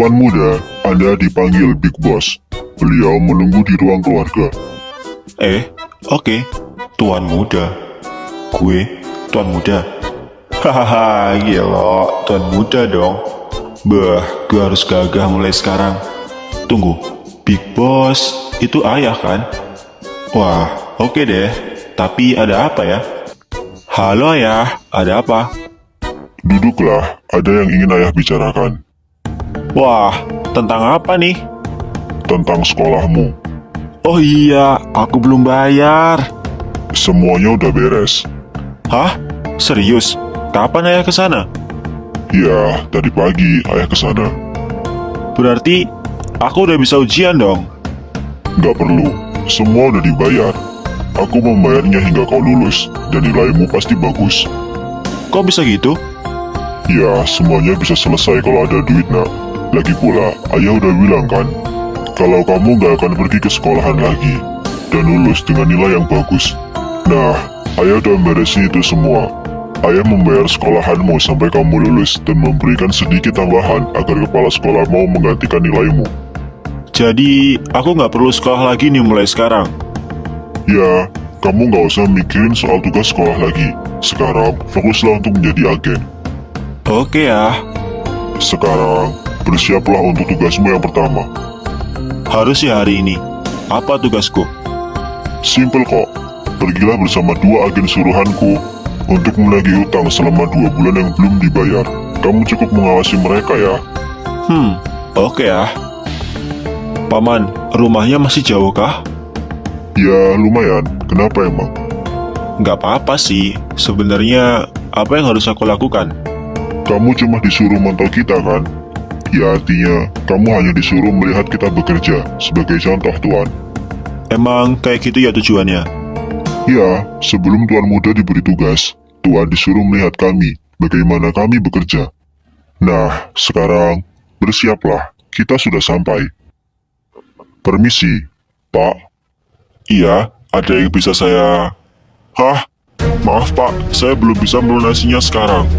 Tuan muda, Anda dipanggil Big Boss. Beliau menunggu di ruang keluarga. Oke. Tuan muda. Gue, Tuan muda. Hahaha, gila, Tuan muda dong. Bah, gue harus gagah mulai sekarang. Tunggu, Big Boss, itu ayah kan? Wah, oke deh. Tapi ada apa ya? Halo ayah, ada apa? Duduklah, ada yang ingin ayah bicarakan. Wah, tentang apa nih? Tentang sekolahmu. Oh iya, aku belum bayar. Semuanya udah beres. Hah? Serius? Kapan ayah ke sana? Ya, tadi pagi ayah ke sana. Berarti aku udah bisa ujian dong. Nggak perlu, semua udah dibayar. Aku membayarnya hingga kau lulus, dan nilaimu pasti bagus. Kok bisa gitu? Ya, semuanya bisa selesai kalau ada duit, nak. Lagi pula, ayah udah bilang kan, kalau kamu nggak akan pergi ke sekolahan lagi, dan lulus dengan nilai yang bagus. Nah, ayah udah beresin itu semua. Ayah membayar sekolahanmu sampai kamu lulus, dan memberikan sedikit tambahan agar kepala sekolah mau menggantikan nilaimu. Jadi, aku nggak perlu sekolah lagi nih mulai sekarang. Ya, kamu nggak usah mikirin soal tugas sekolah lagi. Sekarang, fokuslah untuk menjadi agen. Oke ya, Sekarang, bersiaplah untuk tugasmu yang pertama. harus ya hari ini. Apa tugasku? Simple kok, pergilah bersama 2 agen suruhanku untuk menagih utang selama 2 bulan yang belum dibayar. Kamu cukup mengawasi mereka ya. Oke ya. Paman, rumahnya masih jauh kah? Ya, lumayan. Kenapa emang? Nggak apa-apa sih. Sebenarnya, apa yang harus aku lakukan? Kamu cuma disuruh mantau kita kan? Ya artinya, kamu hanya disuruh melihat kita bekerja sebagai contoh Tuan. Emang kayak gitu ya tujuannya? Ya, sebelum Tuan muda diberi tugas, Tuan disuruh melihat kami, bagaimana kami bekerja. Nah, sekarang, bersiaplah, kita sudah sampai. Permisi, Pak. Iya, ada yang bisa saya... Hah? Maaf Pak, saya belum bisa melunasinya sekarang.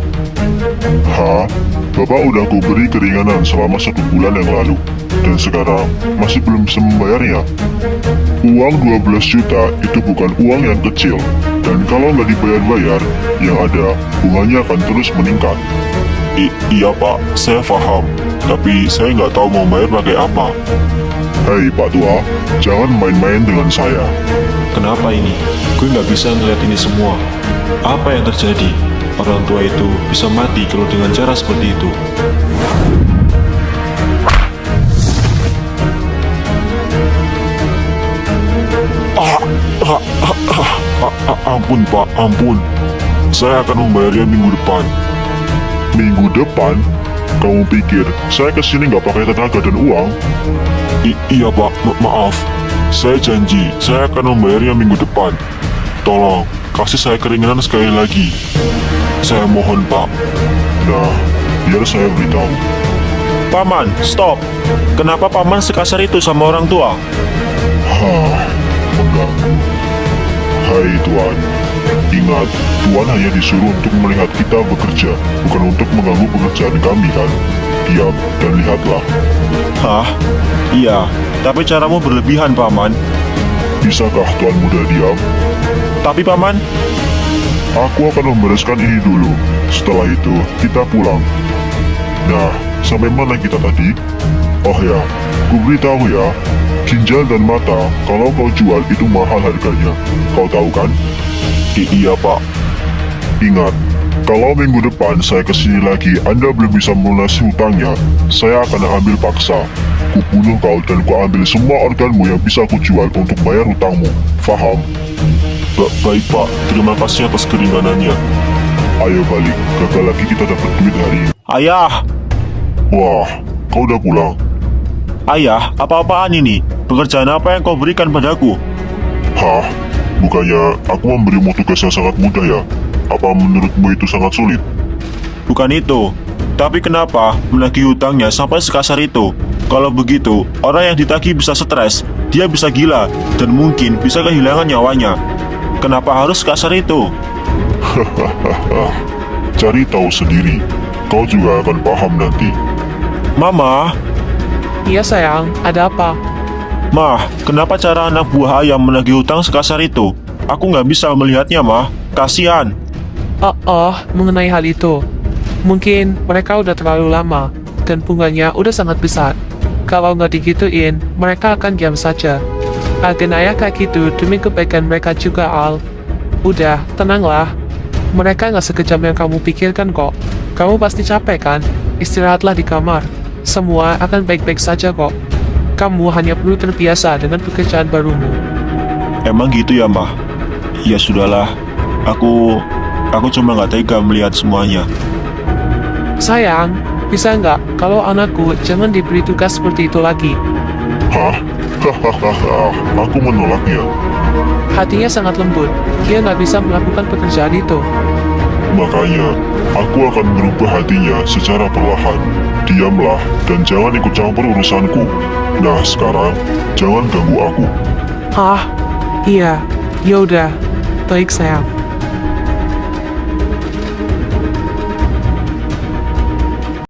Hah? Bapak udah aku beri keringanan selama 1 bulan yang lalu, dan sekarang masih belum bisa membayarnya. Uang 12 juta itu bukan uang yang kecil, dan kalau nggak dibayar-bayar, yang ada bunganya akan terus meningkat. Iya Pak, saya paham, tapi saya nggak tahu mau bayar pakai apa. Hei Pak Tua, jangan main-main dengan saya. Kenapa ini? Gue nggak bisa ngeliat ini semua. Apa yang terjadi? Orang tua itu bisa mati kalau dengan cara seperti itu. Ampun Pak, ampun. Saya akan membayarnya minggu depan. Minggu depan? Kamu pikir saya kesini nggak pakai tenaga dan uang? Iya Pak, maaf. Saya janji, saya akan membayarnya minggu depan. Tolong, kasih saya keringanan sekali lagi. Saya mohon Pak. Nah, biar saya beritahu. Paman, stop! Kenapa paman sekasar itu sama orang tua? Mengganggu. Hai Tuan, ingat, Tuan hanya disuruh untuk melihat kita bekerja, bukan untuk mengganggu pekerjaan kami kan? Diam dan lihatlah. Hah? Iya, tapi caramu berlebihan, Paman. Bisakah Tuan muda diam? Tapi, Paman, Aku akan membereskan ini dulu. Setelah itu, kita pulang. Nah, sampai mana kita tadi? Oh ya, ku beritahu ya, ginjal dan mata, kalau kau jual itu mahal harganya. Kau tahu kan? Iya Pak. Ingat, kalau minggu depan saya kesini lagi Anda belum bisa melunasi hutangnya, saya akan ambil paksa. Ku bunuh kau dan ku ambil semua organmu yang bisa ku jual untuk bayar hutangmu. Faham? Baik Pak, terima kasih atas keringanannya. Ayo balik, gagal lagi kita dapat duit hari ini. Ayah! Wah, kau udah pulang? Ayah, apa-apaan ini? Pekerjaan apa yang kau berikan padaku? Hah? Bukannya aku memberimu tugas yang sangat mudah ya? Apa menurutmu itu sangat sulit? Bukan itu. Tapi kenapa menagih hutangnya sampai sekasar itu? Kalau begitu, orang yang ditagih bisa stres, dia bisa gila, dan mungkin bisa kehilangan nyawanya. Kenapa harus sekasar itu? Cari tahu sendiri. Kau juga akan paham nanti. Mama, Iya sayang, ada apa? Mah, kenapa cara anak buah ayam menagih hutang sekasar itu? Aku nggak bisa melihatnya, Mah. Kasihan. Mengenai hal itu. Mungkin mereka udah terlalu lama, dan bunganya udah sangat besar. Kalau nggak digituin, mereka akan diam saja. Agen ayah kayak gitu demi kebaikan mereka juga, Al. Udah, tenanglah. Mereka nggak sekejam yang kamu pikirkan kok. Kamu pasti capek kan? Istirahatlah di kamar. Semua akan baik-baik saja kok. Kamu hanya perlu terbiasa dengan pekerjaan barumu. Emang gitu ya, Mah? Ya sudahlah. Aku cuma nggak tega melihat semuanya. Sayang, bisa nggak kalau anakku jangan diberi tugas seperti itu lagi? Hah? Hahaha, aku menolaknya. Hatinya sangat lembut. Dia nggak bisa melakukan pekerjaan itu. Makanya, aku akan merubah hatinya secara perlahan. Diamlah dan jangan ikut campur urusanku. Nah, sekarang jangan ganggu aku. Iya. Yaudah. Baik sayang.